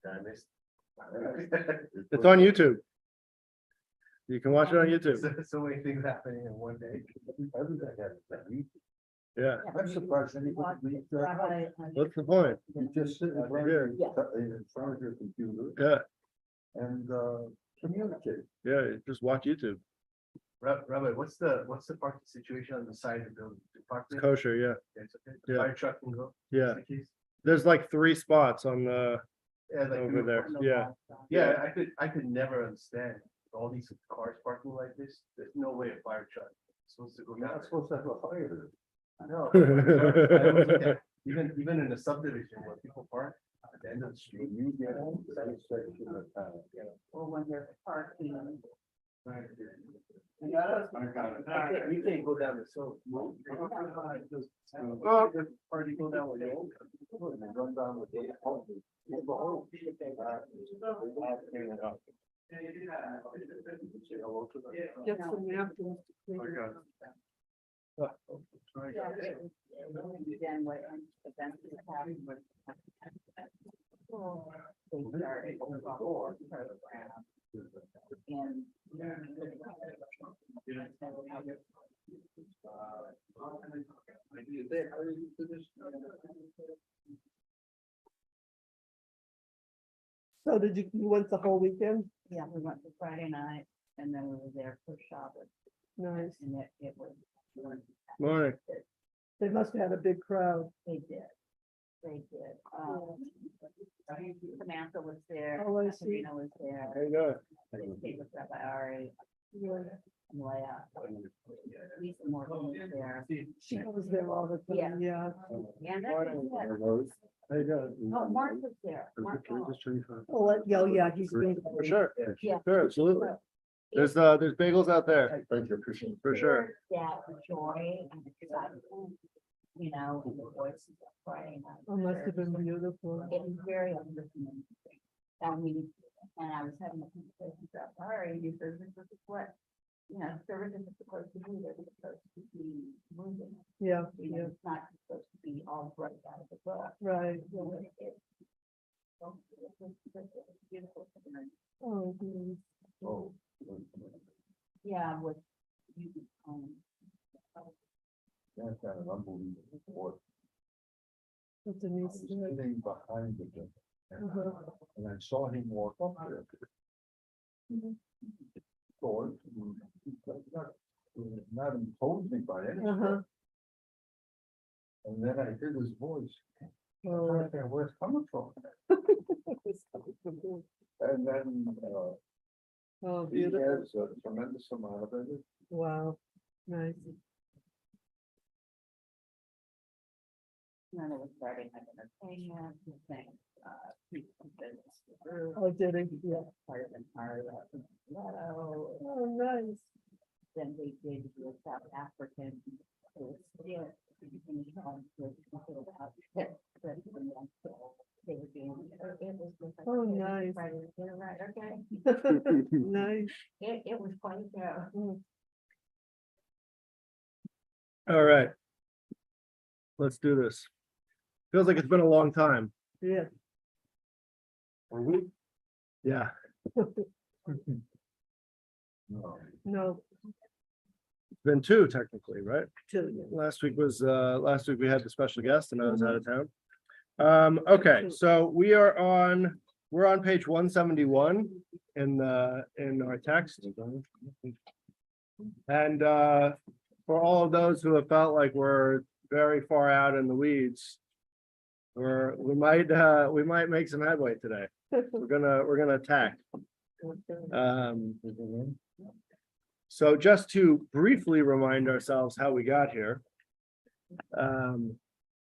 I missed. It's on YouTube. You can watch it on YouTube. So many things happening in one day. Yeah. I'm surprised anybody reads that. Rabbi, What's the point? You just sit in front of your, in front of your computer Yeah, and communicate. yeah. Just watch YouTube. Rabbi, what's the parking situation on the side of the building? To park It's there? kosher. Yeah, It's okay. Yeah. Fire truck can go. yeah. Just in case? There's like 3 spots on the Yeah, like over there. Yeah, Yeah, I could never understand all these cars parking like this. There's no way a fire truck is supposed to go You're down. not supposed to have a fire. I know. I always look at, even in the subdivision where people park at the end of the street. When you get into that section of town. or when they're parking. You can't go down the slope. Party go down with you. Run down the gate. Just some napkins to clean. Then what events is having. They started before program. And. So you went the whole weekend? Yeah, we went to Friday night and then we were there for Shabbos Nice. and it was. morning. They must have had a big crowd. They did. They did. Samantha was there. Oh, I see. Sabrina was there. How you doing? Kate was Rabbi Ari Yeah. and Leah. Lisa Morgan was there. She was there all the time, yeah. And that was it. How you doing? Oh, Mark was there. Mark Can we Collins. just turn you for- Oh, yeah, he's been. For sure. Yeah. Sure, absolutely. There's bagels out there. Thank you, Christian. For sure. That joy and excitement, you know, in the voices of Friday night. Oh, must have been beautiful. It was very uplifting. I mean, and I was having a conversation about Ari, you said, this is what, you know, service is supposed to be, they're supposed to be moving. Yeah, You know, yeah, it's not supposed to be all bright out of the book. right. So it's beautiful. Oh, nice. Oh. Yeah, with you, That's kind of unbelievable. Boy, That's a I nice was story. sitting behind the gym, Uh-huh. and I saw him walk up there. Mhm. Short, not imposing by any Uh-huh. stretch. And then I heard his voice. Oh, I thought, where's it coming from? And then, oh, he beautiful. has a tremendous amount of it. Wow, nice. and then it was Friday night entertainment, we sang, people from business. group, Oh, did he? Yeah. Part of Empire, Lotto, Oh, nice. then they did the South African. It was still. They were doing, it was just like, Oh, okay, nice. Friday, they're right, okay, Nice. it was quite a show. All right. Let's do this. Feels like it's been a long time. Yeah. Are we? Yeah. No. No, It's been 2 technically, right? two. Last week we had the special guest and I was out of town. Okay, so we're on page 171 in our text. And for all of those who have felt like we're very far out in the weeds, we might make some headway today. We're gonna attack. So just to briefly remind ourselves how we got here.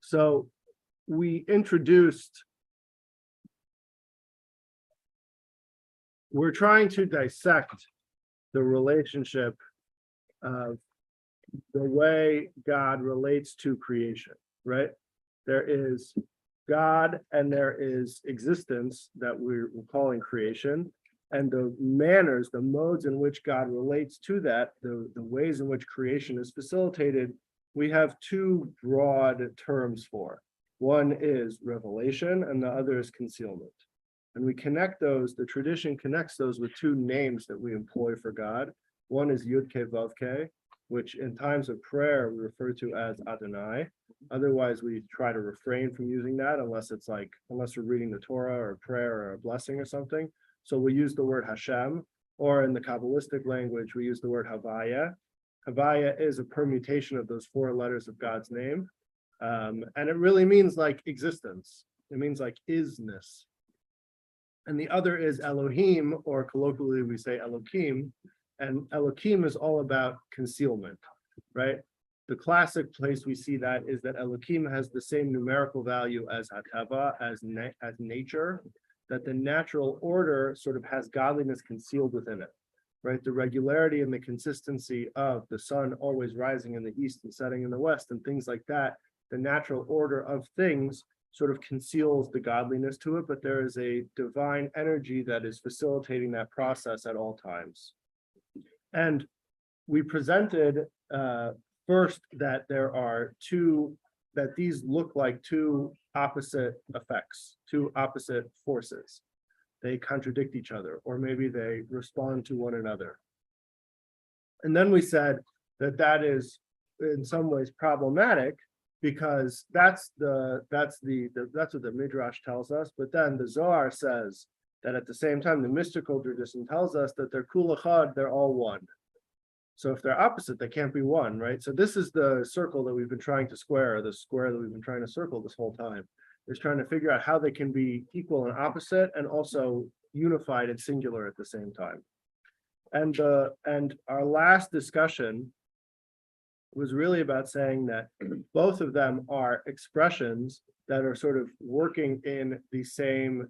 So we introduced. We're trying to dissect the relationship of the way God relates to creation, right? There is God and there is existence that we're calling creation. And the manners, the modes in which God relates to that, the ways in which creation is facilitated, we have 2 broad terms for. One is revelation and the other is concealment. And we connect those, the tradition connects those with two names that we employ for God. One is Yud-Ke Vav-Ke, which in times of prayer we refer to as Adonai. Otherwise, we try to refrain from using that unless we're reading the Torah or a prayer or a blessing or something. So we use the word Hashem, or in the Kabbalistic language, we use the word Havaya. Havaya is a permutation of those four letters of God's name. And it really means like existence. It means like isness. And the other is Elohim, or colloquially we say Elohim. And Elohim is all about concealment, right? The classic place we see that is that Elohim has the same numerical value as Hatava, as nature, that the natural order sort of has godliness concealed within it, right? The regularity and the consistency of the sun always rising in the east and setting in the west and things like that, the natural order of things sort of conceals the godliness to it, but there is a divine energy that is facilitating that process at all times. And we presented first that there are that these look like two opposite effects, two opposite forces. They contradict each other, or maybe they respond to one another. And then we said that that is in some ways problematic, because that's what the Midrash tells us. But then the Zohar says that at the same time, the mystical tradition tells us that they're kul echad, they're all one. So if they're opposite, they can't be one, right? So this is the circle that we've been trying to square, or the square that we've been trying to circle this whole time, is trying to figure out how they can be equal and opposite and also unified and singular at the same time. And our last discussion was really about saying that both of them are expressions that are sort of working in the same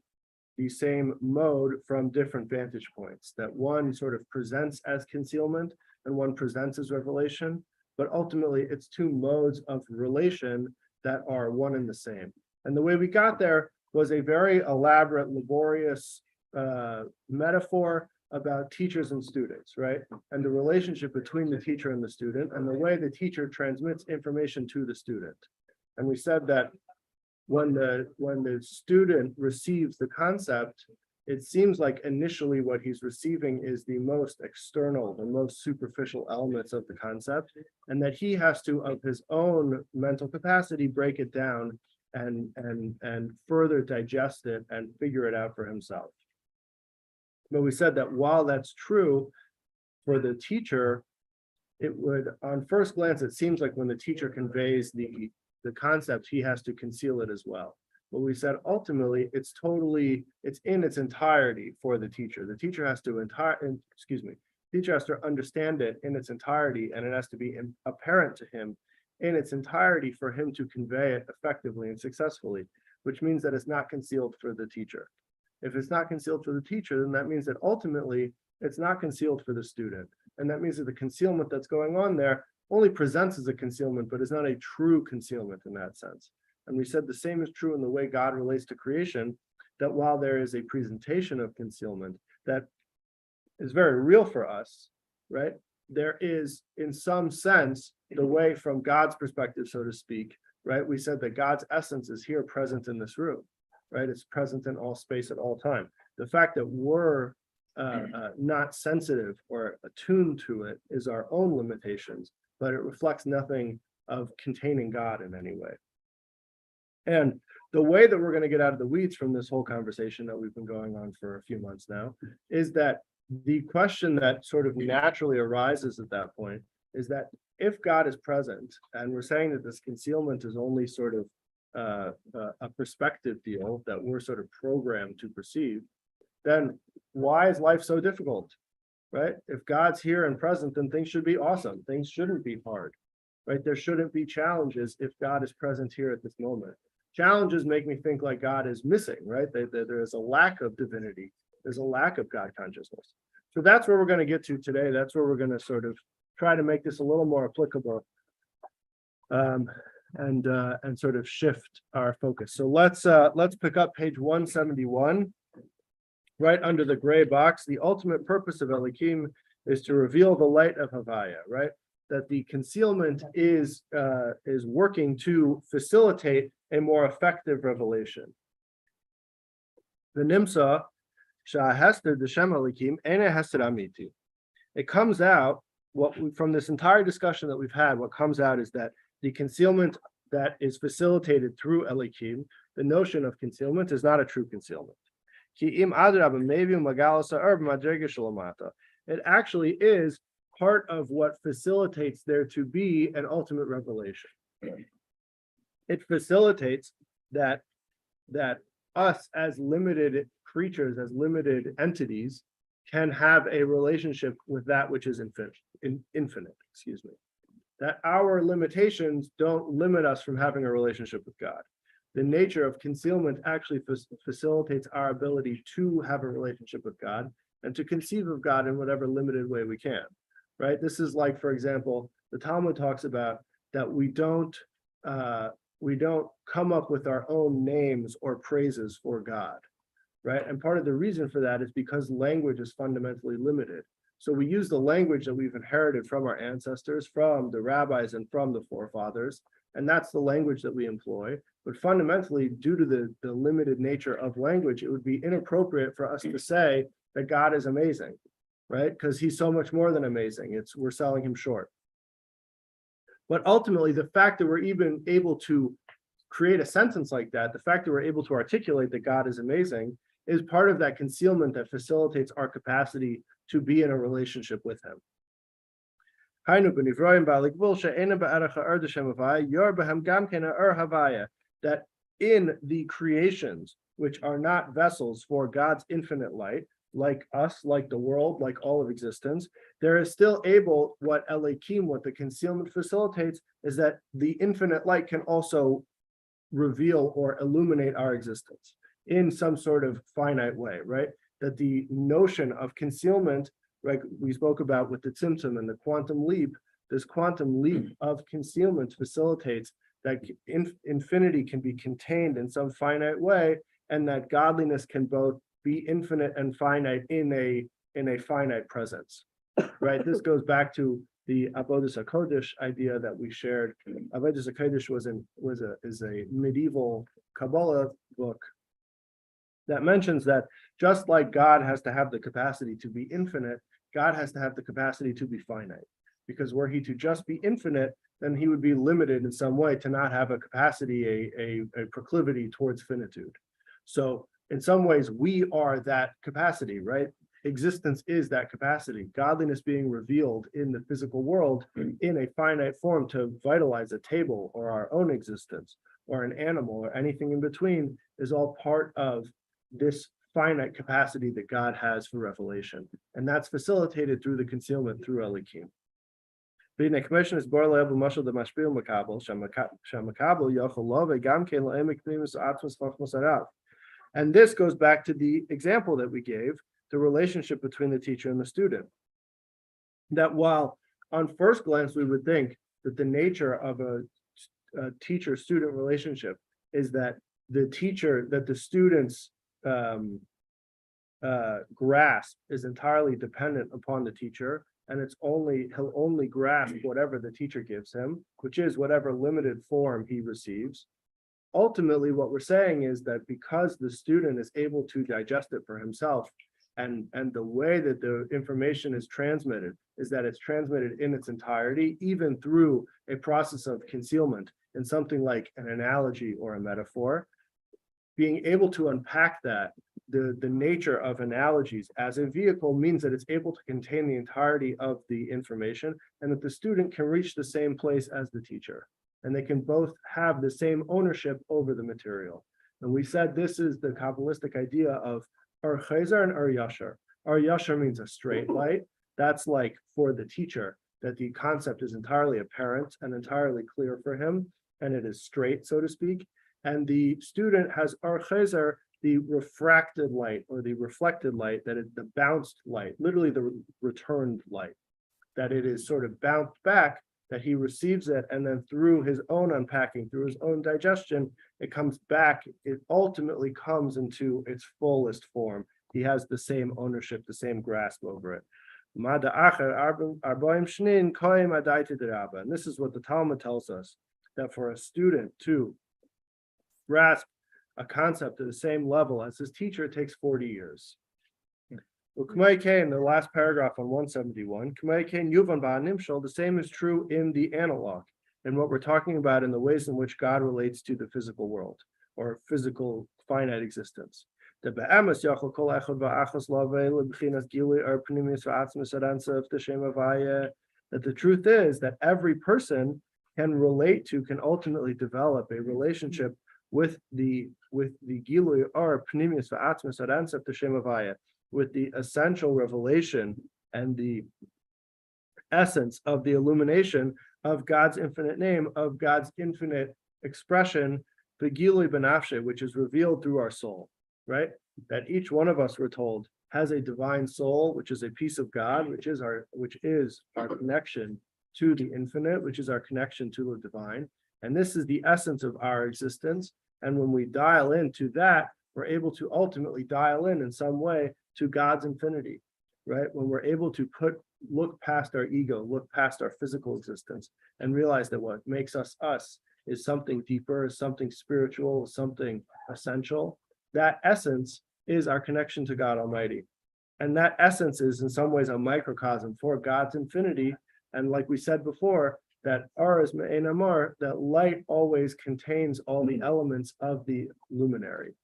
mode from different vantage points, that one sort of presents as concealment and one presents as revelation, but ultimately it's two modes of relation that are one and the same. And the way we got there was a very elaborate, laborious metaphor about teachers and students, right? And the relationship between the teacher and the student, and the way the teacher transmits information to the student. And we said that when the student receives the concept, it seems like initially what he's receiving is the most external, the most superficial elements of the concept, and that he has to, of his own mental capacity, break it down and further digest it and figure it out for himself. But we said that while that's true for the teacher, it would, on first glance, it seems like when the teacher conveys the concept, he has to conceal it as well. But we said ultimately it's in its entirety for the teacher. The teacher has to teacher has to understand it in its entirety, and it has to be apparent to him in its entirety for him to convey it effectively and successfully, which means that it's not concealed for the teacher. If it's not concealed for the teacher, then that means that ultimately it's not concealed for the student. And that means that the concealment that's going on there only presents as a concealment, but is not a true concealment in that sense. And we said the same is true in the way God relates to creation, that while there is a presentation of concealment that is very real for us, right? There is, in some sense, the way from God's perspective, so to speak, right? We said that God's essence is here present in this room, right? It's present in all space at all time. The fact that we're not sensitive or attuned to it is our own limitations, but it reflects nothing of containing God in any way. And the way that we're going to get out of the weeds from this whole conversation that we've been going on for a few months now is that the question that sort of naturally arises at that point is that if God is present, and we're saying that this concealment is only sort of a perspective deal that we're sort of programmed to perceive, then why is life so difficult, right? If God's here and present, then things should be awesome. Things shouldn't be hard, right? There shouldn't be challenges if God is present here at this moment. Challenges make me think like God is missing, right? There is a lack of divinity. There's a lack of God consciousness. So that's where we're going to get to today. That's where we're going to sort of try to make this a little more applicable and sort of shift our focus. So let's pick up page 171, right under the gray box. The ultimate purpose of Elohim is to reveal the light of Havaya, right? That the concealment is working to facilitate a more effective revelation. The Nimsa Shahester the Shem Halikim Ene Hester Amiti. It comes out from this entire discussion that we've had, what comes out is that the concealment that is facilitated through Elikim, the notion of concealment is not a true concealment. It actually is part of what facilitates there to be an ultimate revelation. It facilitates that us as limited creatures, as limited entities, can have a relationship with that which is infinite, that our limitations don't limit us from having a relationship with God. The nature of concealment actually facilitates our ability to have a relationship with God and to conceive of God in whatever limited way we can, right? This is like, for example, the Talmud talks about that we don't come up with our own names or praises for God, right? And part of the reason for that is because language is fundamentally limited. So we use the language that we've inherited from our ancestors, from the rabbis and from the forefathers, and that's the language that we employ. But fundamentally, due to the limited nature of language, it would be inappropriate for us to say that God is amazing, right? Because he's so much more than amazing. We're selling him short. But ultimately, the fact that we're even able to create a sentence like that, the fact that we're able to articulate that God is amazing, is part of that concealment that facilitates our capacity to be in a relationship with him. That in the creations, which are not vessels for God's infinite light, like us, like the world, like all of existence, there is still able, what the concealment facilitates, is that the infinite light can also reveal or illuminate our existence in some sort of finite way, right? That the notion of concealment, like we spoke about with the Tzimtzum and the quantum leap, this quantum leap of concealment facilitates that infinity can be contained in some finite way, and that godliness can both be infinite and finite in a finite presence, right? This goes back to the Avodas HaKodesh idea that we shared. Avodas HaKodesh is a medieval Kabbalah book that mentions that just like God has to have the capacity to be infinite, God has to have the capacity to be finite. Because were he to just be infinite, then he would be limited in some way to not have a capacity, a proclivity towards finitude. So in some ways, we are that capacity, right? Existence is that capacity. Godliness being revealed in the physical world in a finite form to vitalize a table or our own existence or an animal or anything in between is all part of this finite capacity that God has for revelation. And that's facilitated through the concealment through Elikim. And this goes back to the example that we gave, the relationship between the teacher and the student. That while on first glance we would think that the nature of a teacher-student relationship is that the student's grasp is entirely dependent upon the teacher, and he'll only grasp whatever the teacher gives him, which is whatever limited form he receives. Ultimately, what we're saying is that because the student is able to digest it for himself, and the way that the information is transmitted is that it's transmitted in its entirety, even through a process of concealment in something like an analogy or a metaphor. Being able to unpack that, the nature of analogies as a vehicle means that it's able to contain the entirety of the information, and that the student can reach the same place as the teacher, and they can both have the same ownership over the material. And we said this is the Kabbalistic idea of Ur Chayzer and Ur Yashar. Ur Yashar means a straight light. That's like for the teacher, that the concept is entirely apparent and entirely clear for him, and it is straight, so to speak. And the student has Ur Chayzer, the refracted light or the reflected light, that is the bounced light, literally the returned light, that it is sort of bounced back, that he receives it, and then through his own unpacking, through his own digestion, it comes back, it ultimately comes into its fullest form. He has the same ownership, the same grasp over it. And this is what the Talmud tells us, that for a student to grasp a concept at the same level as his teacher, it takes 40 years. Well, in the last paragraph on 171, the same is true in the analog, and what we're talking about in the ways in which God relates to the physical world or physical finite existence. That the truth is that every person can ultimately develop a relationship with the Gilui or Pnimius Va'atzmus Adansa T'Shem Havaya, with the essential revelation and the essence of the illumination of God's infinite name, of God's infinite expression, the Gilui Benafshe, which is revealed through our soul, right? That each one of us, we're told, has a divine soul, which is a piece of God, which is our connection to the infinite, which is our connection to the divine. And this is the essence of our existence. And when we dial into that, we're able to ultimately dial in some way to God's infinity, right? When we're able to look past our ego, look past our physical existence, and realize that what makes us us is something deeper, is something spiritual, is something essential. That essence is our connection to God Almighty. And that essence is in some ways a microcosm for God's infinity. And like we said before, that Ar is Me'ein Amar, that light always contains all the elements of the luminary.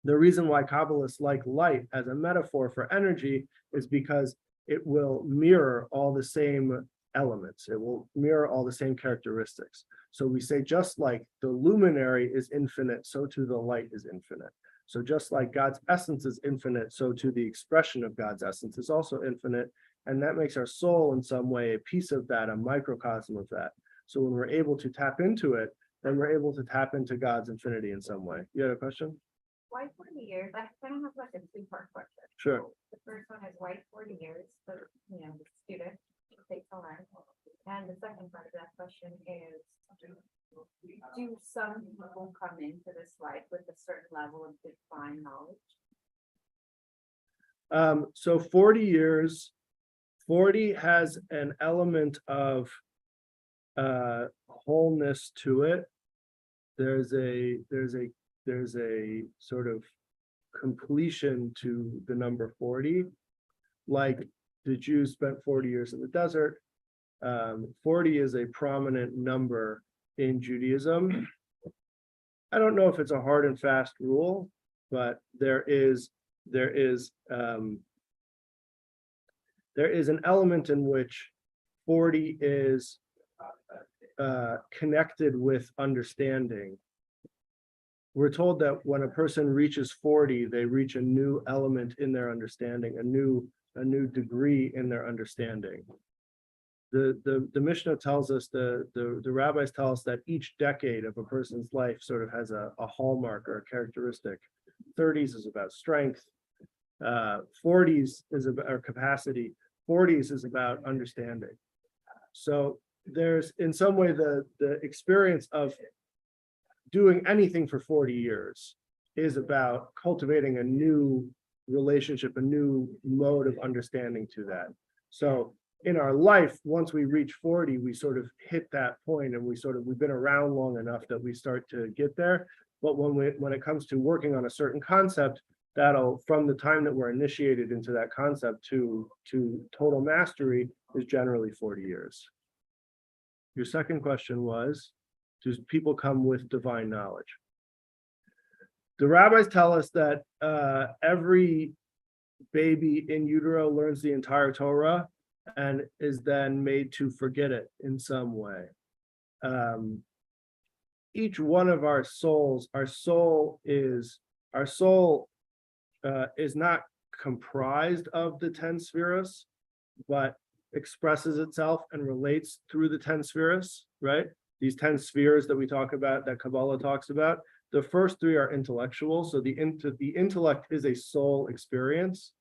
The reason why Kabbalists like light as a metaphor for energy is because it will mirror all the same elements. It will mirror all the same characteristics. So we say, just like the luminary is infinite, so too the light is infinite. So just like God's essence is infinite, so too the expression of God's essence is also infinite. And that makes our soul in some way a piece of that, a microcosm of that. So when we're able to tap into it, then we're able to tap into God's infinity in some way. You had a question? Why 40 years? I kind of have like a two-part question. Sure. The first one is why 40 years for, the student takes to learn. And the second part of that question is, do some people come into this life with a certain level of divine knowledge? So 40 years, 40 has an element of wholeness to it. There's a sort of completion to the number 40, like the Jews spent 40 years in the desert. 40 is a prominent number in Judaism. I don't know if it's a hard and fast rule, but there is an element in which 40 is connected with understanding. We're told that when a person reaches 40, they reach a new element in their understanding, a new degree in their understanding. The Mishnah tells us, the rabbis tell us that each decade of a person's life sort of has a hallmark or a characteristic. 30s is about strength, 40s is about our capacity, 40s is about understanding. So there's in some way the experience of doing anything for 40 years is about cultivating a new relationship, a new mode of understanding to that. So in our life, once we reach 40, we sort of hit that point and we've been around long enough that we start to get there. But when it comes to working on a certain concept, that'll, from the time that we're initiated into that concept to total mastery, is generally 40 years. Your second question was, do people come with divine knowledge? The rabbis tell us that every baby in utero learns the entire Torah and is then made to forget it in some way. Each one of our souls is not comprised of the 10 spheros, but expresses itself and relates through the 10 spheros, right? These 10 spheres that we talk about, that Kabbalah talks about, the first three are intellectual. So the intellect is a soul experience,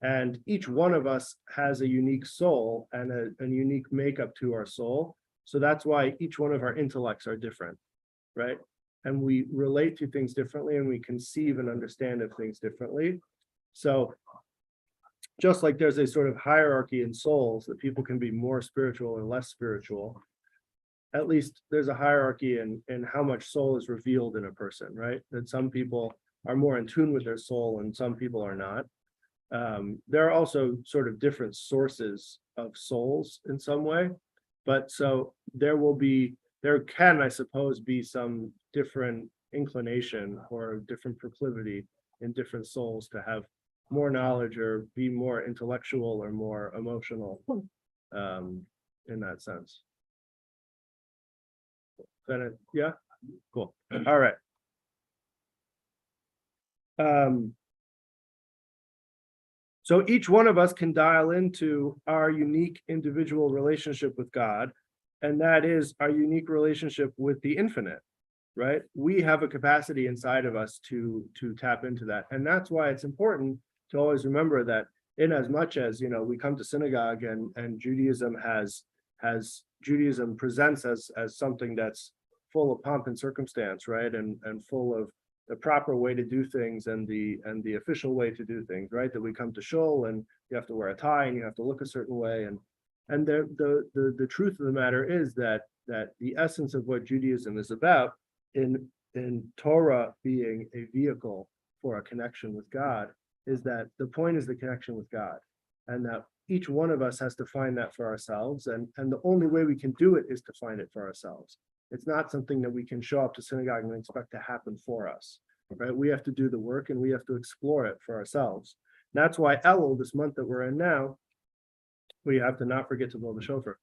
and each one of us has a unique soul and a unique makeup to our soul. So that's why each one of our intellects are different, right? And we relate to things differently, and we conceive and understand of things differently. So just like there's a sort of hierarchy in souls that people can be more spiritual or less spiritual, at least there's a hierarchy in how much soul is revealed in a person, right? That some people are more in tune with their soul and some people are not. There are also sort of different sources of souls in some way, but so there can, I suppose, be some different inclination or different proclivity in different souls to have more knowledge or be more intellectual or more emotional, in that sense. Then yeah, cool. All right. So each one of us can dial into our unique individual relationship with God, and that is our unique relationship with the infinite, right? We have a capacity inside of us to tap into that. And that's why it's important to always remember that in as much as, we come to synagogue and Judaism Judaism presents as something that's full of pomp and circumstance, right? And full of the proper way to do things and the official way to do things, right? That we come to shul and you have to wear a tie and you have to look a certain way. And the truth of the matter is that the essence of what Judaism is about in Torah being a vehicle for a connection with God is that the point is the connection with God, and that each one of us has to find that for ourselves. And the only way we can do it is to find it for ourselves. It's not something that we can show up to synagogue and expect to happen for us, right? We have to do the work and we have to explore it for ourselves. And that's why Elul, this month that we're in now, we have to not forget to blow the shofar.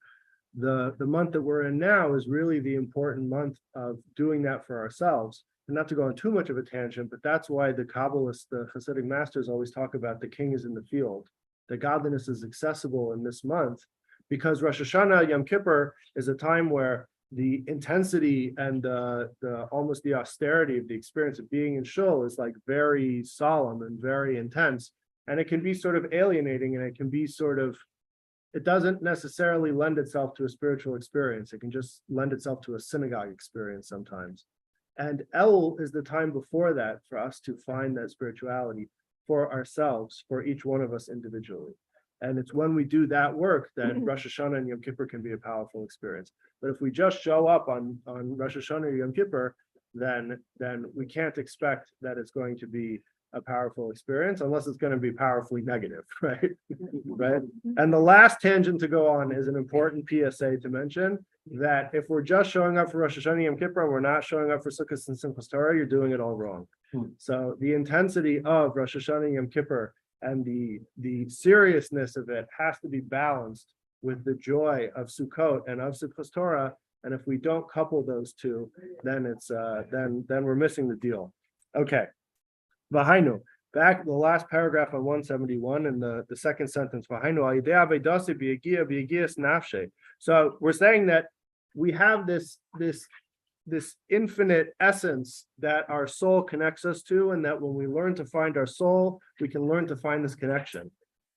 The month that we're in now is really the important month of doing that for ourselves. And not to go on too much of a tangent, but that's why the Kabbalists, the Hasidic masters always talk about the king is in the field. The godliness is accessible in this month because Rosh Hashanah, Yom Kippur is a time where the intensity and the almost the austerity of the experience of being in shul is like very solemn and very intense. And it can be sort of alienating, and it can be it doesn't necessarily lend itself to a spiritual experience. It can just lend itself to a synagogue experience sometimes. And Elul is the time before that for us to find that spirituality for ourselves, for each one of us individually. And it's when we do that work that Rosh Hashanah and Yom Kippur can be a powerful experience. But if we just show up on Rosh Hashanah or Yom Kippur, then we can't expect that it's going to be a powerful experience unless it's going to be powerfully negative, right? Right. And the last tangent to go on is an important PSA to mention that if we're just showing up for Rosh Hashanah Yom Kippur and we're not showing up for Sukkot and Simchas Torah, you're doing it all wrong. So the intensity of Rosh Hashanah Yom Kippur and the seriousness of it has to be balanced with the joy of Sukkot and of Simchas Torah. And if we don't couple those two, then it's then we're missing the deal. Okay. Vahainu, back the last paragraph on 171 and the second sentence. Vahainu al yedei avedasi b'yagias nafshe. So we're saying that we have this infinite essence that our soul connects us to, and that when we learn to find our soul, we can learn to find this connection.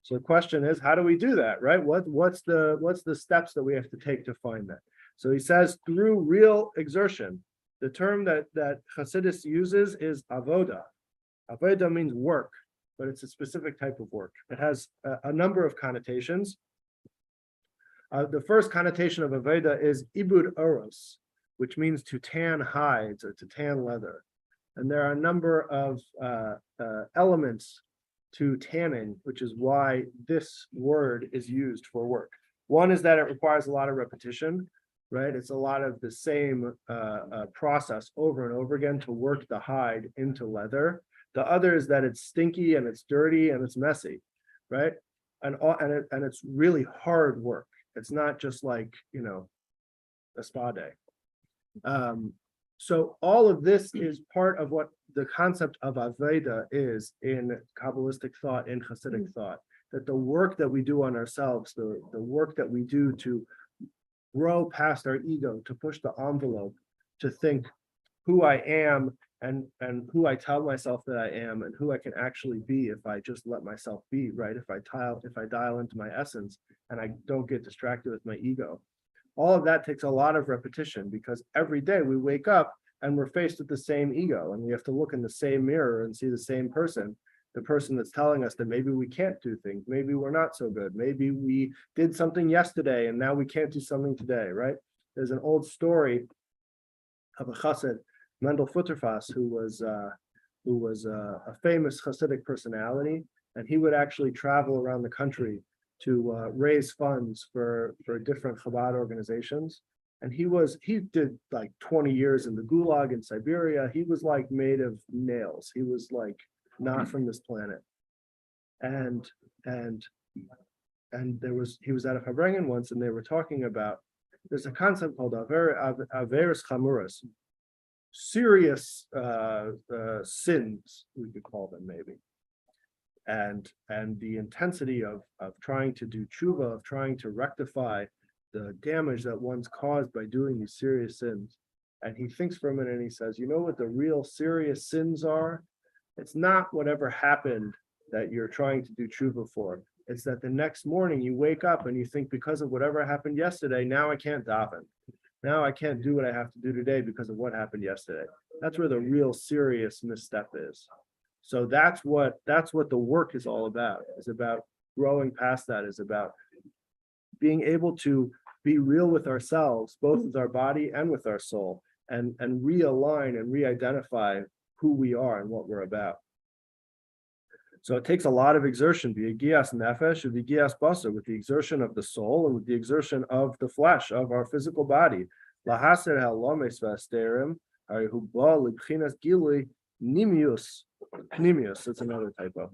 So the question is, how do we do that, right? What's the steps that we have to take to find that? So he says through real exertion. The term that Hasidus uses is avoda. Avoda means work, but it's a specific type of work. It has a number of connotations. The first connotation of avoda is ibud oros, which means to tan hides or to tan leather. And there are a number of elements to tanning, which is why this word is used for work. One is that it requires a lot of repetition, right? It's a lot of the same process over and over again to work the hide into leather. The other is that it's stinky and it's dirty and it's messy, right? And it's really hard work. It's not just like, a spa day. So all of this is part of what the concept of Aveda is in Kabbalistic thought, in Hasidic thought, that the work that we do on ourselves, the work that we do to grow past our ego, to push the envelope, to think who I am and who I tell myself that I am and who I can actually be if I just let myself be, right? If I dial into my essence and I don't get distracted with my ego. All of that takes a lot of repetition because every day we wake up and we're faced with the same ego and we have to look in the same mirror and see the same person, the person that's telling us that maybe we can't do things, maybe we're not so good, maybe we did something yesterday and now we can't do something today, right? there's an old story of a chassid, Mendel Futterfass, who was a famous Hasidic personality, and he would actually travel around the country to raise funds for different Chabad organizations. And he did like 20 years in the Gulag in Siberia. He was like made of nails. He was like not from this planet. And he was at a Fabrengen once, and they were talking about, there's a concept called Averis Chamuras, serious sins, we could call them maybe. And the intensity of trying to do tshuva, of trying to rectify the damage that one's caused by doing these serious sins. And he thinks for a minute and he says, you know what the real serious sins are? It's not whatever happened that you're trying to do tshuva for. It's that the next morning you wake up and you think, because of whatever happened yesterday, now I can't daven. Now I can't do what I have to do today because of what happened yesterday. That's where the real serious misstep is. So that's what the work is all about. It's about growing past that. It's about being able to be real with ourselves, both with our body and with our soul, and realign and re-identify who we are and what we're about. So it takes a lot of exertion, v'yigias nefesh, v'yigias basar, with the exertion of the soul and with the exertion of the flesh, of our physical body. Lahaser ha'lomes v'asterim, harihu ba libchinas gilui nimius, that's another typo.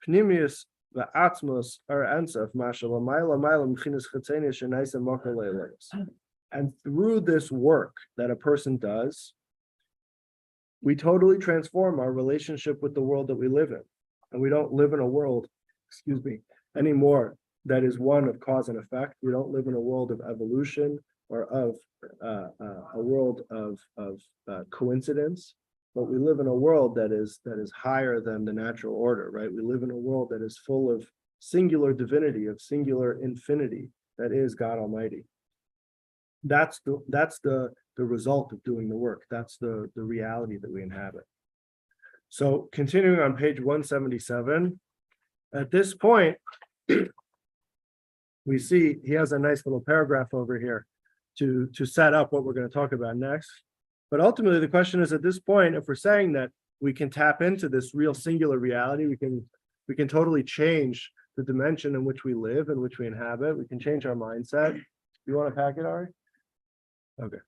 Pnimius v'atzmos are ensef mashallah ma'ila m'chinas chatzenia shenaisa mokalelis. And through this work that a person does, we totally transform our relationship with the world that we live in. And we don't live in a world, anymore that is one of cause and effect. We don't live in a world of evolution or of a world of coincidence, but we live in a world that is higher than the natural order, right? We live in a world that is full of singular divinity, of singular infinity, that is God Almighty. That's the result of doing the work. That's the reality that we inhabit. So continuing on page 177, at this point, we see he has a nice little paragraph over here to set up what we're going to talk about next. But ultimately, the question is, at this point, if we're saying that we can tap into this real singular reality, we can totally change the dimension in which we live, in which we inhabit. We can change our mindset. You want to pack it, Ari? Okay.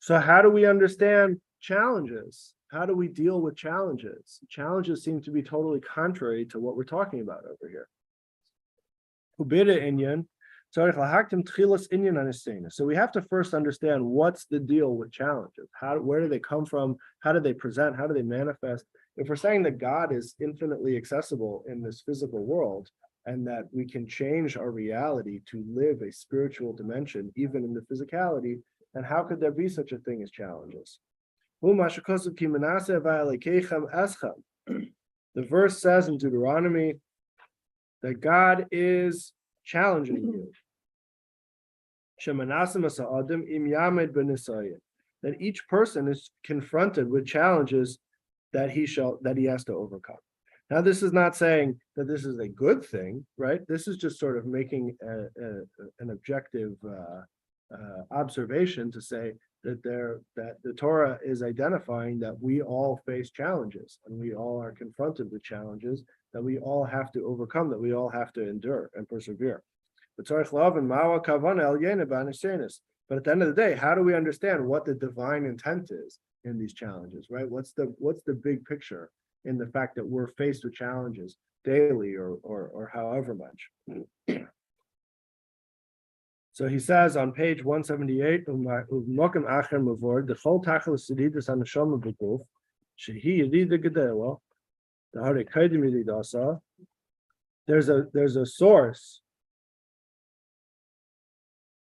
So how do we understand challenges? How do we deal with challenges? Challenges seem to be totally contrary to what we're talking about over here. So we have to first understand what's the deal with challenges. Where do they come from? How do they present? How do they manifest? If we're saying that God is infinitely accessible in this physical world, and that we can change our reality to live a spiritual dimension, even in the physicality, then how could there be such a thing as challenges? The verse says in Deuteronomy that God is challenging you. That each person is confronted with challenges that he has to overcome. Now, this is not saying that this is a good thing, right? This is just sort of making an objective observation to say that the Torah is identifying that we all face challenges, and we all are confronted with challenges that we all have to overcome, that we all have to endure and persevere. But at the end of the day, how do we understand what the divine intent is in these challenges, right? What's the big picture in the fact that we're faced with challenges daily or however much? So he says on page 178, there's a source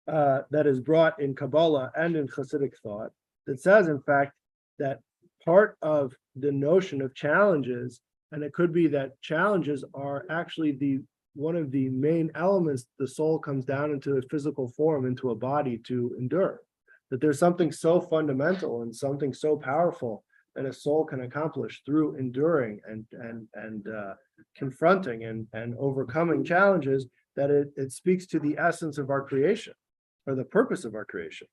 that is brought in Kabbalah and in Hasidic thought that says, in fact, that part of the notion of challenges, and it could be that challenges are actually one of the main elements the soul comes down into a physical form, into a body to endure. That there's something so fundamental and something so powerful that a soul can accomplish through enduring and confronting and overcoming challenges, that it speaks to the essence of our creation. or the purpose of our creation.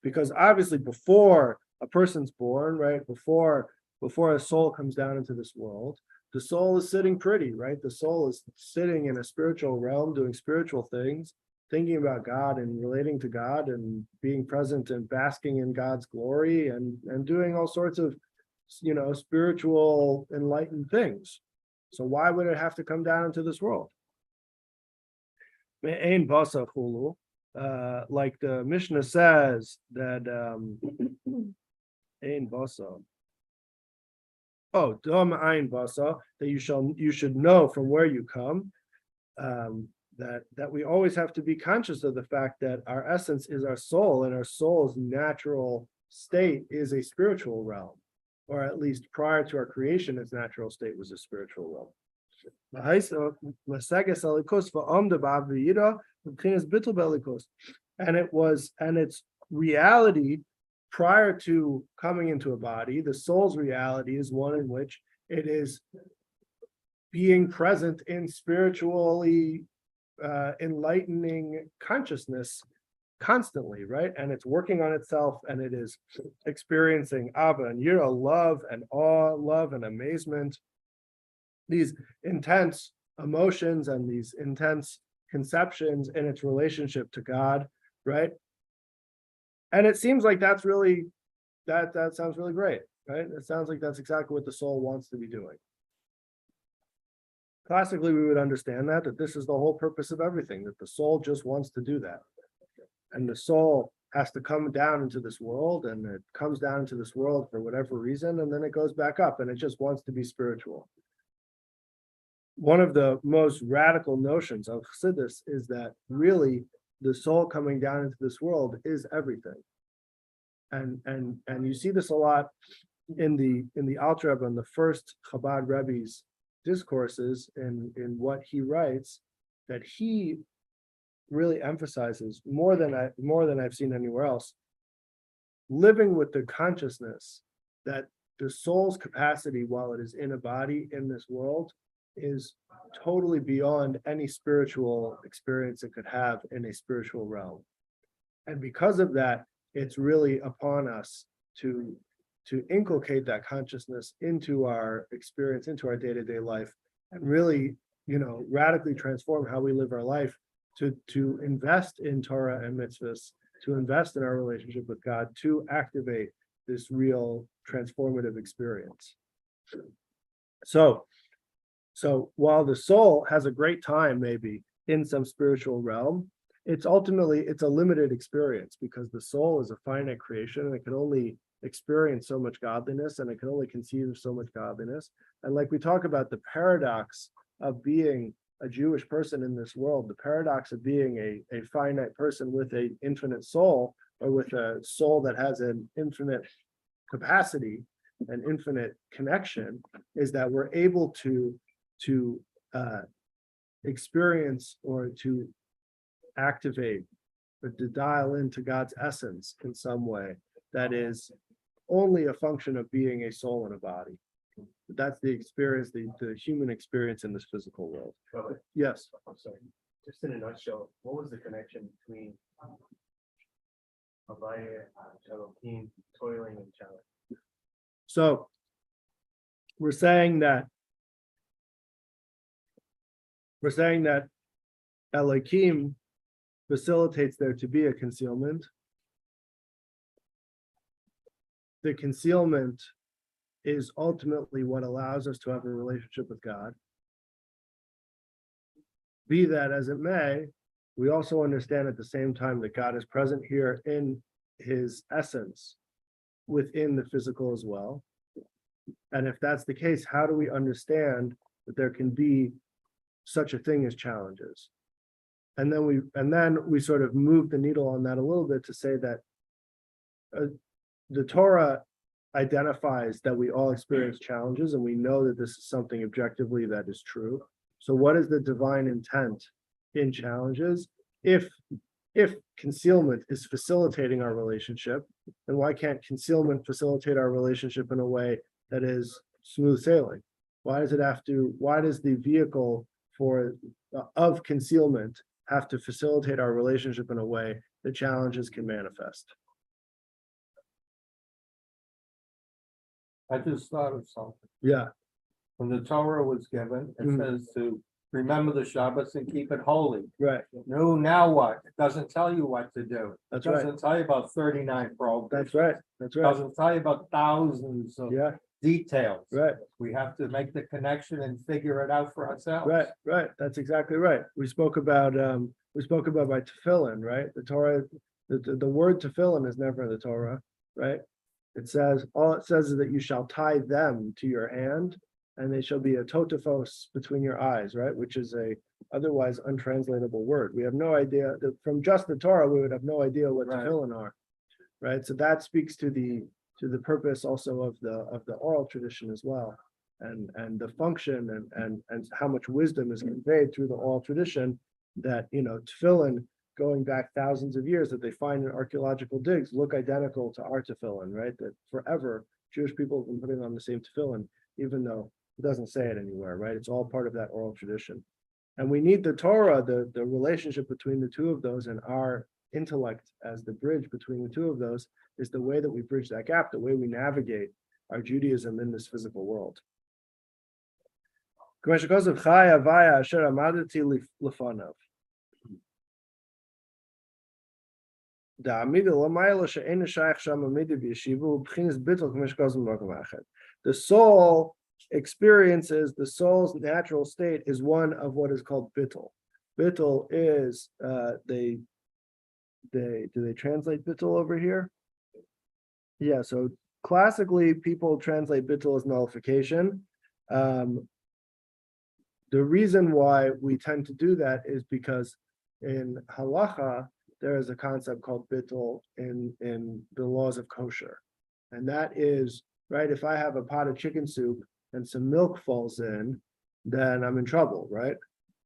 Because obviously before a person's born, right, before a soul comes down into this world, the soul is sitting pretty, right? The soul is sitting in a spiritual realm, doing spiritual things, thinking about God and relating to God and being present and basking in God's glory and doing all sorts of, spiritual enlightened things. So why would it have to come down into this world? Like the Mishnah says that Ein Basa. Oh, Dom Ein Basa, that you should know from where you come. That we always have to be conscious of the fact that our essence is our soul, and our soul's natural state is a spiritual realm, or at least prior to our creation, its natural state was a spiritual realm. And its reality prior to coming into a body, the soul's reality is one in which it is being present in spiritually enlightening consciousness constantly, right? And it's working on itself, and it is experiencing Abba and Yira, love and awe, love and amazement, these intense emotions and these intense conceptions in its relationship to God, right? And it seems like that's really, that sounds really great, right? It sounds like that's exactly what the soul wants to be doing. Classically, we would understand that this is the whole purpose of everything, that the soul just wants to do that. And the soul has to come down into this world, and it comes down into this world for whatever reason, and then it goes back up, and it just wants to be spiritual. One of the most radical notions of Chassidus is that really the soul coming down into this world is everything. And you see this a lot in the Alter Rebbe and the first Chabad Rebbe's discourses in what he writes, that he really emphasizes more than I've seen anywhere else, living with the consciousness that the soul's capacity while it is in a body in this world is totally beyond any spiritual experience it could have in a spiritual realm. And because of that, it's really upon us to inculcate that consciousness into our experience, into our day-to-day life, and really, radically transform how we live our life, to invest in Torah and mitzvahs, to invest in our relationship with God, to activate this real transformative experience. So while the soul has a great time maybe in some spiritual realm, it's a limited experience, because the soul is a finite creation, and it can only experience so much godliness, and it can only conceive of so much godliness. And like we talk about the paradox of being a Jewish person in this world, the paradox of being a finite person with an infinite soul, or with a soul that has an infinite capacity, an infinite connection, is that we're able to experience, or to activate, or to dial into God's essence in some way that is only a function of being a soul in a body. That's the experience, the human experience in this physical world. Robert, Yes. I'm sorry, just in a nutshell, what was the connection between Havaya, Elohim, toiling, and challenge? So we're saying that Elohim facilitates there to be a concealment. The concealment is ultimately what allows us to have a relationship with God. Be that as it may, we also understand at the same time that God is present here in his essence within the physical as well. And if that's the case, how do we understand that there can be such a thing as challenges? And then we sort of move the needle on that a little bit to say that the Torah identifies that we all experience challenges, and we know that this is something objectively that is true. So what is the divine intent in challenges? If concealment is facilitating our relationship, then why can't concealment facilitate our relationship in a way that is smooth sailing? Why does the vehicle of concealment have to facilitate our relationship in a way that challenges can manifest. I just thought of something. Yeah, When the Torah was given, it Mhm. says to remember the Shabbos and keep it holy. right. No, now what? It doesn't tell you what to do. It That's right. doesn't tell you about 39 prohibitions. That's right. That's It right. doesn't tell you about thousands of Yeah, details. right. We have to make the connection and figure it out for ourselves. Right, right. That's exactly right. We spoke about by tefillin, right? The Torah, the word tefillin is never in the Torah, right? All it says is that you shall tie them to your hand and they shall be a totophos between your eyes, right? Which is a otherwise untranslatable word. We have no idea that from just the Torah, we would have no idea what Right. tefillin are, right? So that speaks to the purpose also of the oral tradition as well. And the function and how much wisdom is conveyed through the oral tradition that, tefillin going back thousands of years that they find in archaeological digs look identical to our tefillin, right? That forever Jewish people have been putting on the same tefillin, even though it doesn't say it anywhere, right? It's all part of that oral tradition. And we need the Torah, the relationship between the two of those and our intellect as the bridge between the two of those is the way that we bridge that gap, the way we navigate our Judaism in this physical world. The soul experiences, the soul's natural state is one of what is called bittul. Bittul is do they translate bittul over here? Yeah, so classically people translate bittul as nullification. The reason why we tend to do that is because in halacha there is a concept called bittul in the laws of kosher, and that is right. If I have a pot of chicken soup and some milk falls in, then I'm in trouble, right?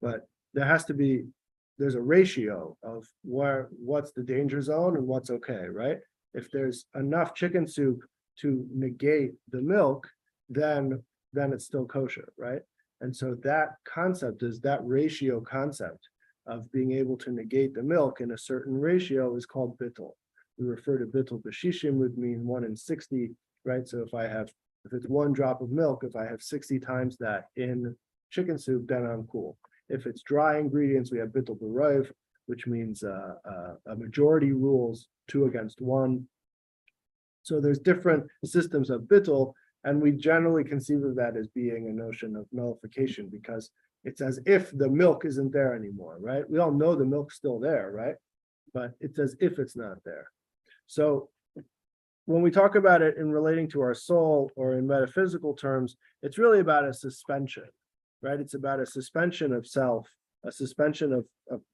But there's a ratio of what's the danger zone and what's okay, right? If there's enough chicken soup to negate the milk, then it's still kosher, right? And so that concept is that ratio concept of being able to negate the milk in a certain ratio is called bittul. We refer to bittul b'shishim would mean 1 in 60, right? So if it's 1 drop of milk, if I have 60 times that in chicken soup, then I'm cool. If it's dry ingredients, we have bittul b'roiv, which means a majority rules 2 against 1. So there's different systems of bittul, and we generally conceive of that as being a notion of nullification because it's as if the milk isn't there anymore, right? We all know the milk's still there, right? But it's as if it's not there. So when we talk about it in relating to our soul or in metaphysical terms, it's really about a suspension, right? It's about a suspension of self, a suspension of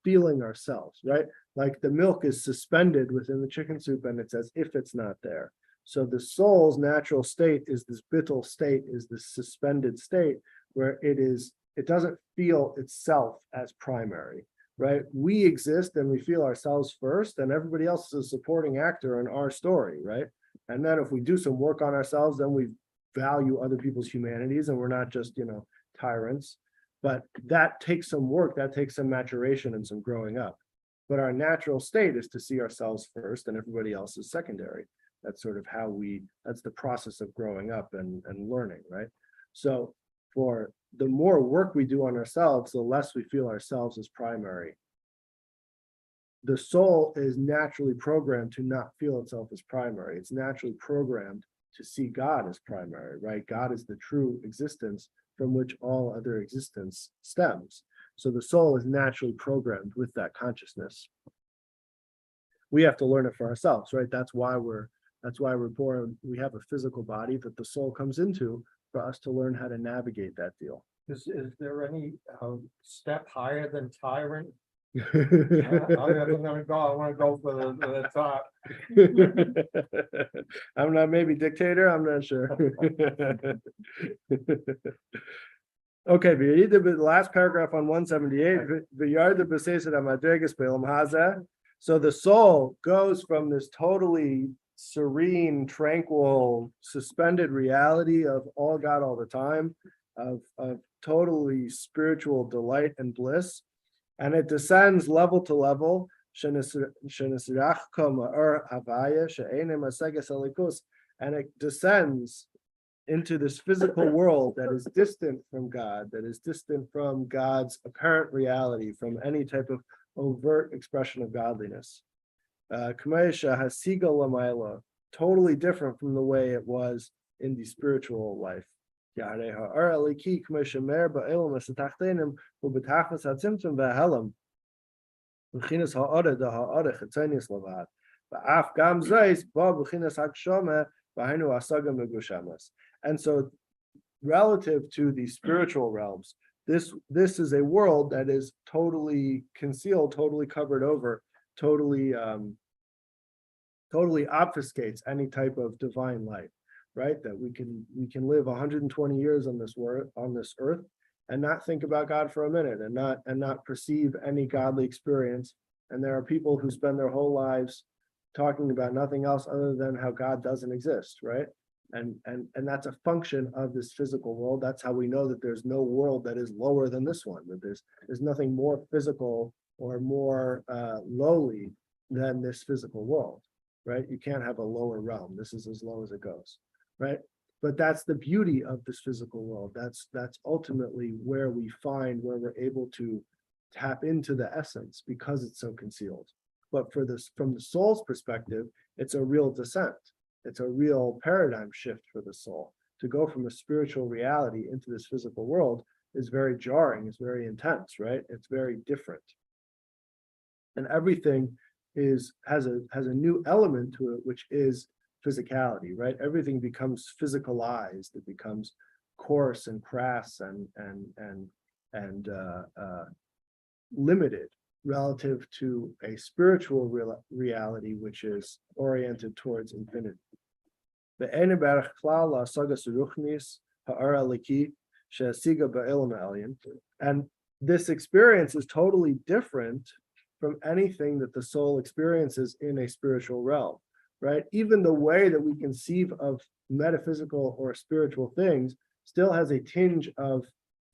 feeling ourselves, right? Like the milk is suspended within the chicken soup and it's as if it's not there. So the soul's natural state is this bittul state, is this suspended state where it doesn't feel itself as primary, right? We exist and we feel ourselves first and everybody else is a supporting actor in our story, right? And then if we do some work on ourselves, then we value other people's humanities and we're not just, tyrants. But that takes some work, that takes some maturation and some growing up. But our natural state is to see ourselves first and everybody else is secondary. That's sort of that's the process of growing up and learning, right? So for the more work we do on ourselves, the less we feel ourselves as primary. The soul is naturally programmed to not feel itself as primary. It's naturally programmed to see God as primary, right? God is the true existence from which all other existence stems. So the soul is naturally programmed with that consciousness. We have to learn it for ourselves, right? That's why we're born. We have a physical body that the soul comes into for us to learn how to navigate that deal. Is there any step higher than tyrant? I'm gonna go. I want to go for the top. I'm not maybe dictator. I'm not sure. Okay, the last paragraph on 178. So the soul goes from this totally serene, tranquil, suspended reality of all God all the time, of totally spiritual delight and bliss, and it descends level to level. And it descends into this physical world that is distant from God, that is distant from God's apparent reality, from any type of overt expression of godliness. Totally different from the way it was in the spiritual life. And so relative to the spiritual realms, this is a world that is totally concealed, totally covered over, totally obfuscates any type of divine light, right? That we can live 120 years on this earth and not think about God for a minute, and not perceive any godly experience. And there are people who spend their whole lives talking about nothing else other than how God doesn't exist, right? And that's a function of this physical world. That's how we know that there's no world that is lower than this one, that there's nothing more physical or more lowly than this physical world, right? You can't have a lower realm. This is as low as it goes, right? But that's the beauty of this physical world. That's ultimately where we're able to tap into the essence, because it's so concealed. But from the soul's perspective, it's a real descent. It's a real paradigm shift for the soul. To go from a spiritual reality into this physical world is very jarring, is very intense, right? It's very different. And everything has a new element to it, which is physicality, right? Everything becomes physicalized. It becomes coarse and crass and limited relative to a spiritual reality, which is oriented towards infinity. And this experience is totally different from anything that the soul experiences in a spiritual realm, right? Even the way that we conceive of metaphysical or spiritual things still has a tinge of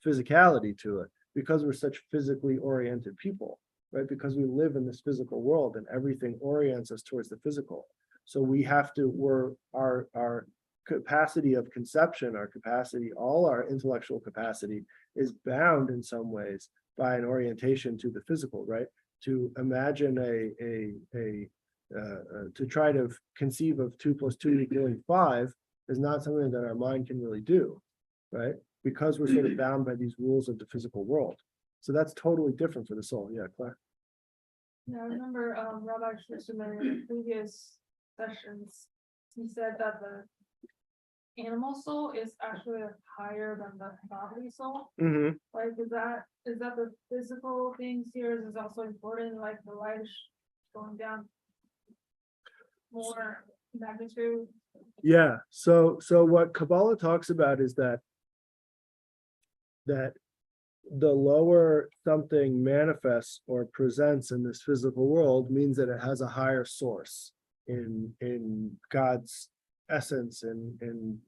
physicality to it, because we're such physically oriented people, right? Because we live in this physical world and everything orients us towards the physical. So we have to, our capacity of conception, all our intellectual capacity is bound in some ways by an orientation to the physical, right? To imagine to try to conceive of 2 + 2 = 5 is not something that our mind can really do, right? Because we're sort of bound by these rules of the physical world. So that's totally different for the soul. Yeah, Claire. Yeah, I remember Rabbi Schlichterman in the previous sessions, he said that the animal soul is actually higher than the bodily soul. Mm-hmm. Like, is that the physical things here is also important, like the light is going down more magnitude? Yeah. So what Kabbalah talks about is that the lower something manifests or presents in this physical world means that it has a higher source in God's essence, and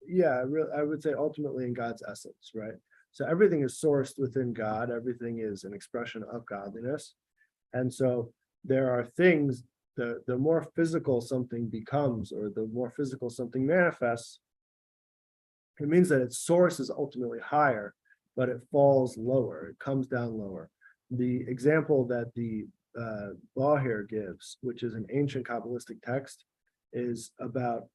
yeah, I would say ultimately in God's essence, right? So everything is sourced within God. Everything is an expression of godliness. And so there are things, the more physical something becomes, or the more physical something manifests, it means that its source is ultimately higher, but it falls lower, it comes down lower. The example that the Bahir gives, which is an ancient Kabbalistic text, is about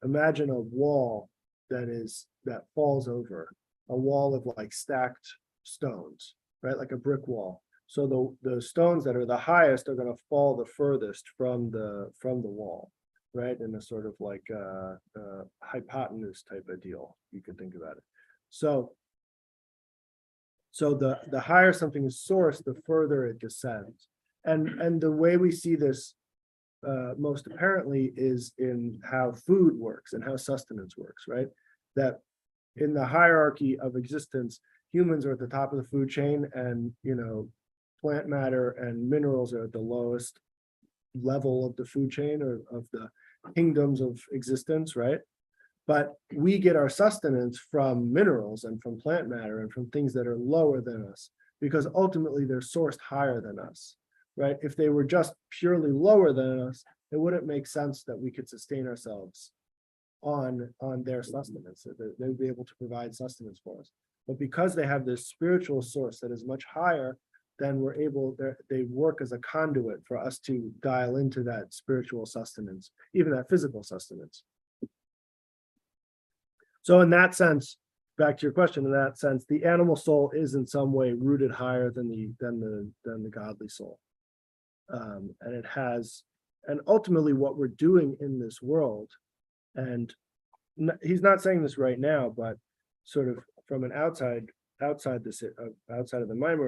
imagine a wall that falls over, a wall of like stacked stones, right? Like a brick wall. So the stones that are the highest are going to fall the furthest from the wall, right? In a sort of like hypotenuse type of deal, you could think about it. So the higher something is sourced, the further it descends. And the way we see this most apparently is in how food works and how sustenance works, right? That in the hierarchy of existence, humans are at the top of the food chain, and plant matter and minerals are at the lowest level of the food chain, or of the kingdoms of existence, right? But we get our sustenance from minerals and from plant matter and from things that are lower than us, because ultimately they're sourced higher than us, right? If they were just purely lower than us, it wouldn't make sense that we could sustain ourselves on their sustenance. They would be able to provide sustenance for us. But because they have this spiritual source that is much higher, then we're able, they work as a conduit for us to dial into that spiritual sustenance, even that physical sustenance. So in that sense, back to your question, in that sense, the animal soul is in some way rooted higher than the godly soul. And it has, and ultimately what we're doing in this world, and he's not saying this right now, but sort of from an outside of the mind,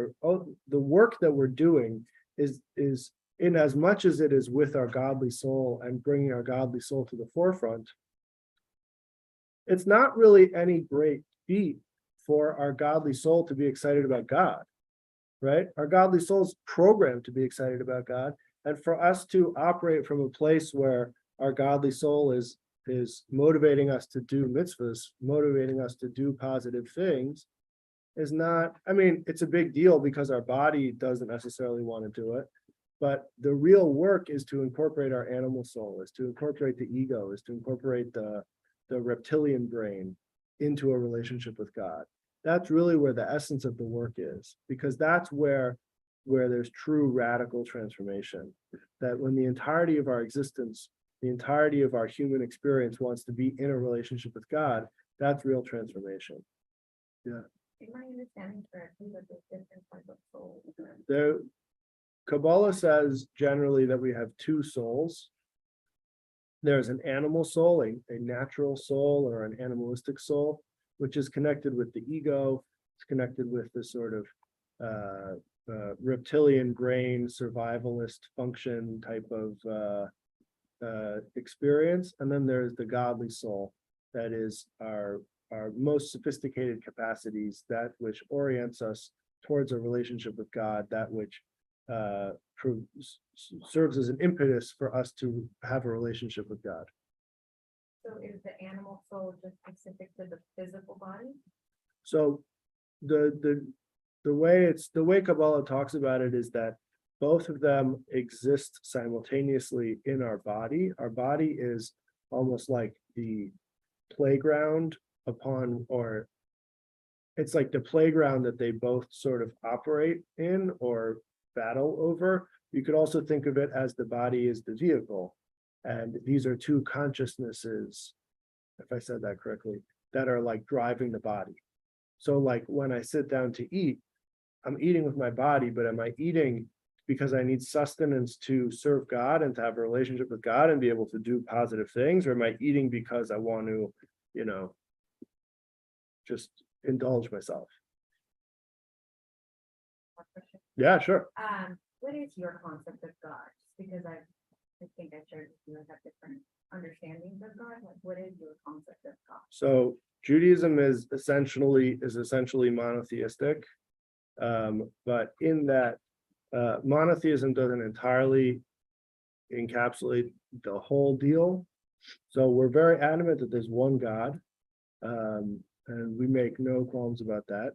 the work that we're doing is in as much as it is with our godly soul and bringing our godly soul to the forefront. It's not really any great feat for our godly soul to be excited about God, right? Our godly soul's programmed to be excited about God. And for us to operate from a place where our godly soul is motivating us to do mitzvahs, motivating us to do positive things, is not, I mean, it's a big deal because our body doesn't necessarily want to do it. But the real work is to incorporate our animal soul, is to incorporate the ego, is to incorporate the reptilian brain into a relationship with God. That's really where the essence of the work is, because that's where there's true radical transformation. That when the entirety of our existence, the entirety of our human experience wants to be in a relationship with God, that's real transformation. Yeah. Am I understanding correctly that there's different types of souls? The Kabbalah says generally that we have two souls. There's an animal soul, a natural soul, or an animalistic soul, which is connected with the ego. It's connected with the sort of reptilian brain, survivalist function type of experience. And then there's the godly soul, that is our most sophisticated capacities, that which orients us towards a relationship with God, that which serves as an impetus for us to have a relationship with God. So is the animal soul just specific to the physical body? So the way Kabbalah talks about it is that both of them exist simultaneously in our body. Our body is almost like the playground or it's like the playground that they both sort of operate in or battle over. You could also think of it as the body is the vehicle. And these are two consciousnesses, if I said that correctly, that are like driving the body. So like when I sit down to eat, I'm eating with my body, but am I eating because I need sustenance to serve God and to have a relationship with God and be able to do positive things? Or am I eating because I want to, just indulge myself? Yeah, sure. What is your concept of God? Just because I think I shared with you, I have different understandings of God. Like, what is your concept of God? So Judaism is essentially monotheistic, but in that monotheism doesn't entirely encapsulate the whole deal. So we're very adamant that there's one God, and we make no qualms about that.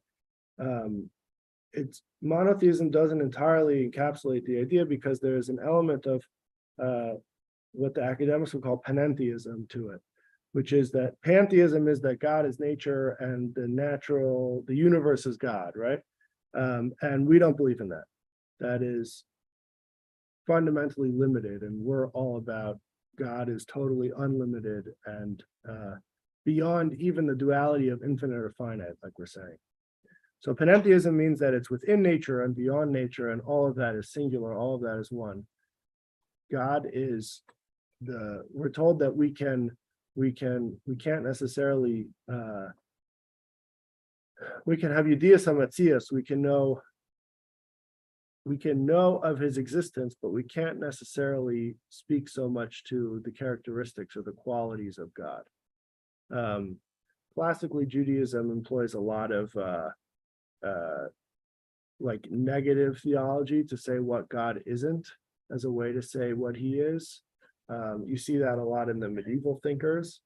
It's monotheism doesn't entirely encapsulate the idea because there's an element of what the academics would call panentheism to it, which is that pantheism is that God is nature and the universe is God, right? And we don't believe in that. That is fundamentally limited, and we're all about God is totally unlimited and beyond even the duality of infinite or finite, like we're saying. So panentheism means that it's within nature and beyond nature, and all of that is singular, all of that is one. God is we're told that we can't necessarily, we can have Yudias HaMatzias, we can know of his existence, but we can't necessarily speak so much to the characteristics or the qualities of God. Classically, Judaism employs a lot of like negative theology to say what God isn't as a way to say what he is. You see that a lot in the medieval thinkers.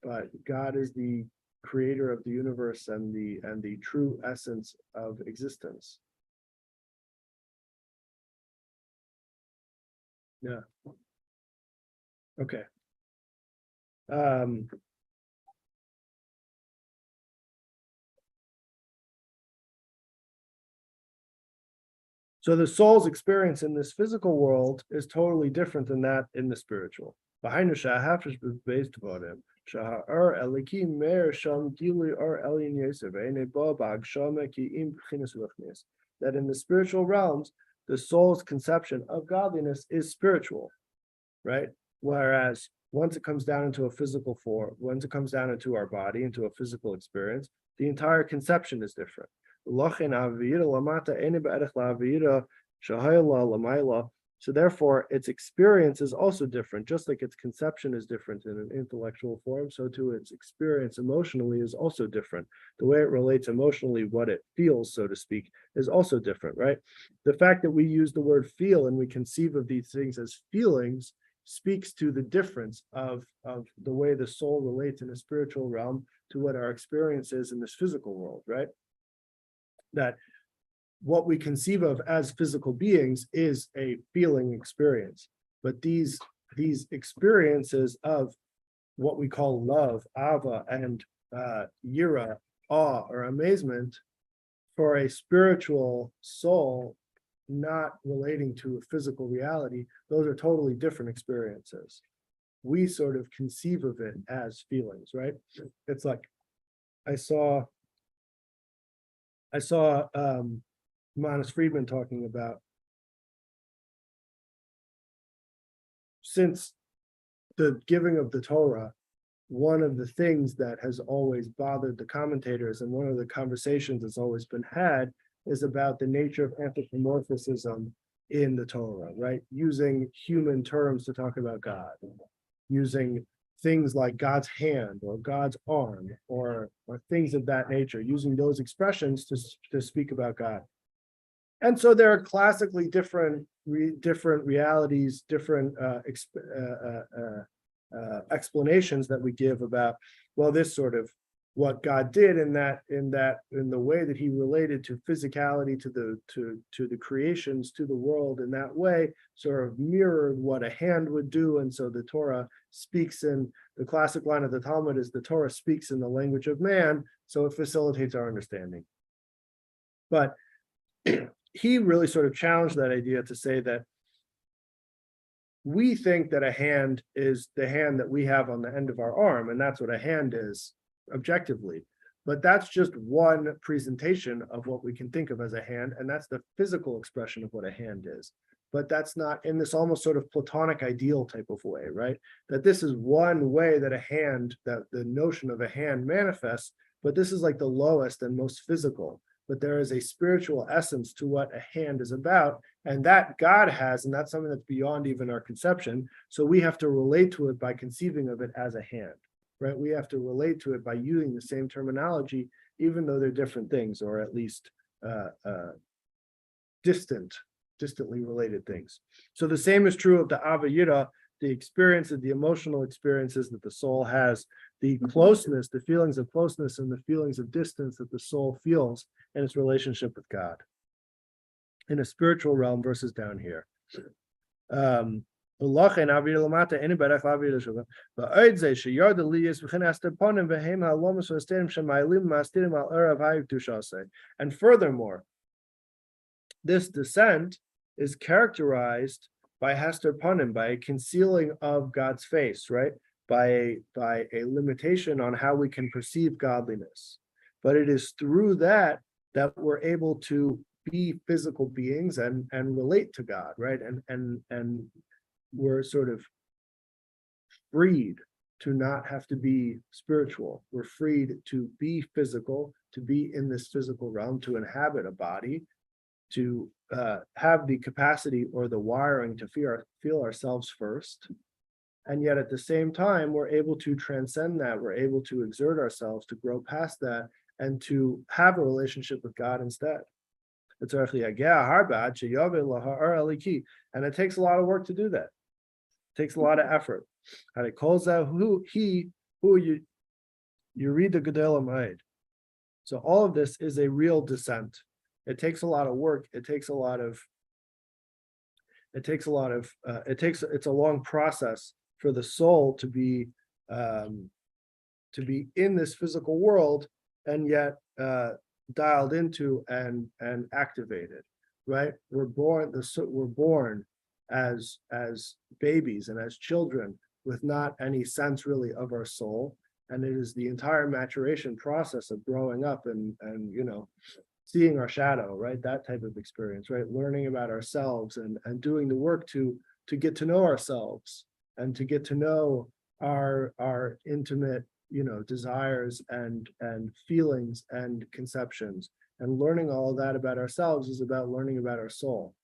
But God is the creator of the universe and the true essence of existence. Yeah. Okay. So the soul's experience in this physical world is totally different than that in the spiritual. That in the spiritual realms, the soul's conception of godliness is spiritual, right? Whereas once it comes down into a physical form, once it comes down into our body, into a physical experience, the entire conception is different. So therefore, its experience is also different, just like its conception is different in an intellectual form, so too its experience emotionally is also different. The way it relates emotionally, what it feels, so to speak, is also different, right? The fact that we use the word feel and we conceive of these things as feelings speaks to the difference of the way the soul relates in a spiritual realm to what our experience is in this physical world, right? That what we conceive of as physical beings is a feeling experience, but these experiences of what we call love, ava, and yira, awe, or amazement, for a spiritual soul not relating to a physical reality, those are totally different experiences. We sort of conceive of it as feelings, right? It's like I saw Manis Friedman talking about, since the giving of the Torah, one of the things that has always bothered the commentators and one of the conversations that's always been had is about the nature of anthropomorphism in the Torah, right? Using human terms to talk about God, using things like God's hand or God's arm or things of that nature, using those expressions to speak about God. And so there are classically different realities, different explanations that we give about, well, this sort of what God did in the way that he related to physicality, to the creations, to the world in that way, sort of mirrored what a hand would do. And so the Torah speaks in the classic line of the Talmud is the Torah speaks in the language of man, so it facilitates our understanding. But he really sort of challenged that idea to say that we think that a hand is the hand that we have on the end of our arm, and that's what a hand is objectively. But that's just one presentation of what we can think of as a hand, and that's the physical expression of what a hand is. But that's not in this almost sort of Platonic ideal type of way, right? That this is one way that a hand, that the notion of a hand manifests, but this is like the lowest and most physical. But there is a spiritual essence to what a hand is about, and that God has, and that's something that's beyond even our conception. So we have to relate to it by conceiving of it as a hand, right? We have to relate to it by using the same terminology, even though they're different things, or at least distantly related things. So the same is true of the Ava Yira, the experiences, the emotional experiences that the soul has, the closeness, the feelings of closeness and the feelings of distance that the soul feels in its relationship with God in a spiritual realm versus down here. And furthermore, this descent is characterized by Hester Panim, by a concealing of God's face, right? By a limitation on how we can perceive godliness. But it is through that we're able to be physical beings and relate to God, right? And we're sort of freed to not have to be spiritual. We're freed to be physical, to be in this physical realm, to inhabit a body, to have the capacity or the wiring to feel ourselves first. And yet at the same time, we're able to transcend that. We're able to exert ourselves to grow past that and to have a relationship with God instead. And it takes a lot of work to do that. Takes a lot of effort. And it calls out who you read the Gedolah Ma'ed. So all of this is a real descent. It takes a lot of work. It's a long process for the soul to be in this physical world and yet dialed into and activated, right? We're born as babies and as children with not any sense really of our soul. And it is the entire maturation process of growing up and seeing our shadow, right? That type of experience, right? Learning about ourselves and doing the work to get to know ourselves and to get to know our intimate, desires and feelings and conceptions. And learning all of that about ourselves is about learning about our soul.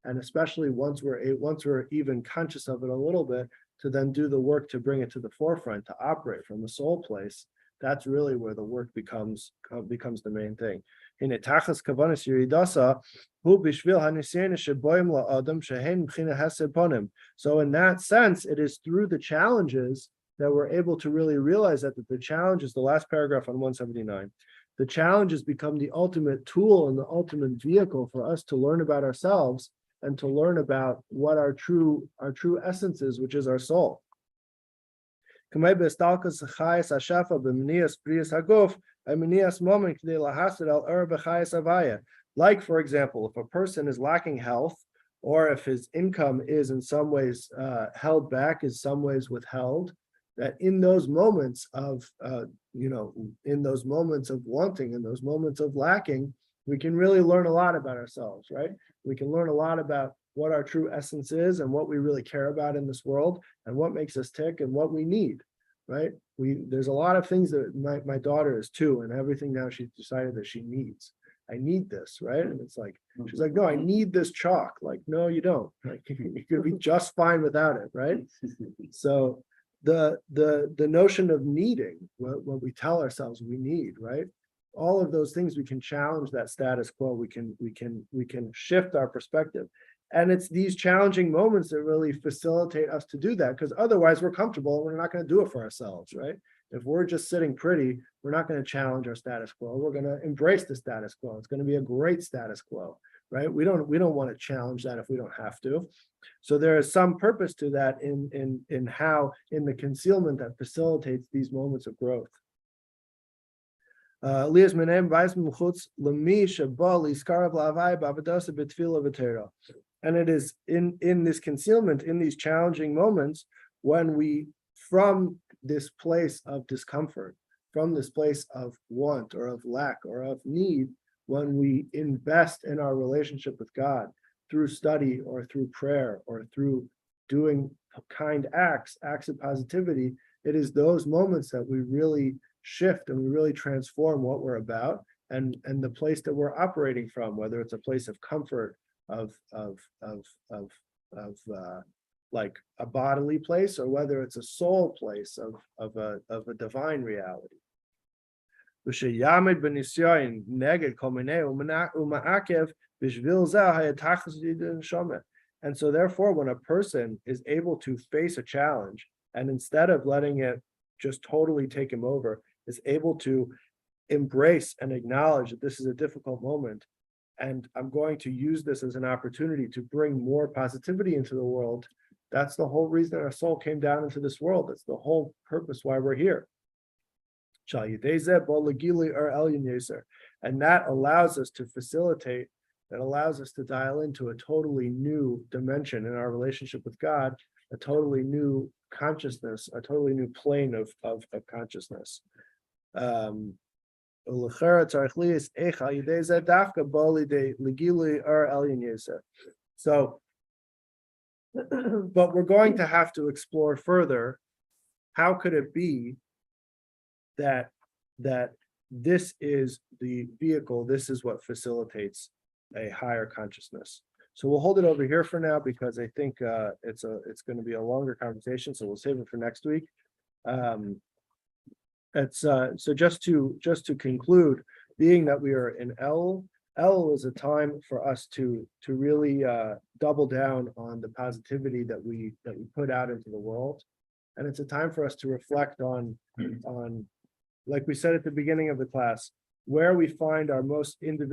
And especially once we're even conscious of it a little bit, to then do the work to bring it to the forefront, to operate from the soul place, that's really where the work becomes the main thing. In etachas kavanas yiridasa, hu bishvil hanisyan sheboim la'adam shehen b'china hesed ponim. So in that sense, it is through the challenges that we're able to really realize that the challenge is the last paragraph on 179. The challenges become the ultimate tool and the ultimate vehicle for us to learn about ourselves and to learn about what our true essence is, which is our soul. Like, for example, if a person is lacking health, or if his income is in some ways held back, is some ways withheld, that in those moments of in those moments of wanting, in those moments of lacking, we can really learn a lot about ourselves, right? We can learn a lot about what our true essence is and what we really care about in this world and what makes us tick and what we need, right? There's a lot of things that my daughter is too, and everything now she's decided that she needs. I need this, right? And it's like, she's like, no, I need this chalk. Like, no, you don't. Like, you're gonna be just fine without it, right? So the notion of needing what we tell ourselves we need, right? All of those things, we can challenge that status quo. We can shift our perspective. And it's these challenging moments that really facilitate us to do that, because otherwise we're comfortable and we're not going to do it for ourselves, right? If we're just sitting pretty, we're not going to challenge our status quo. We're going to embrace the status quo. It's going to be a great status quo, right? We don't want to challenge that if we don't have to. So there is some purpose to that in the concealment that facilitates these moments of growth. And it is in this concealment, in these challenging moments, when we, from this place of discomfort, from this place of want or of lack or of need, when we invest in our relationship with God through study or through prayer or through doing kind acts of positivity, it is those moments that we really shift and we really transform what we're about and the place that we're operating from, whether it's a place of comfort, of like a bodily place, or whether it's a soul place of a divine reality. And so therefore, when a person is able to face a challenge, and instead of letting it just totally take him over, is able to embrace and acknowledge that this is a difficult moment, and I'm going to use this as an opportunity to bring more positivity into the world. That's the whole reason our soul came down into this world. That's the whole purpose why we're here. And that allows us to facilitate, that allows us to dial into a totally new dimension in our relationship with God, a totally new consciousness, a totally new plane of consciousness. So, but we're going to have to explore further, how could it be that this is the vehicle, this is what facilitates a higher consciousness. So we'll hold it over here for now, because I think it's going to be a longer conversation, so we'll save it for next week. So just to conclude, being that we are in El El is a time for us to really double down on the positivity that we put out into the world. And it's a time for us to reflect on, like we said at the beginning of the class, where we find our most individual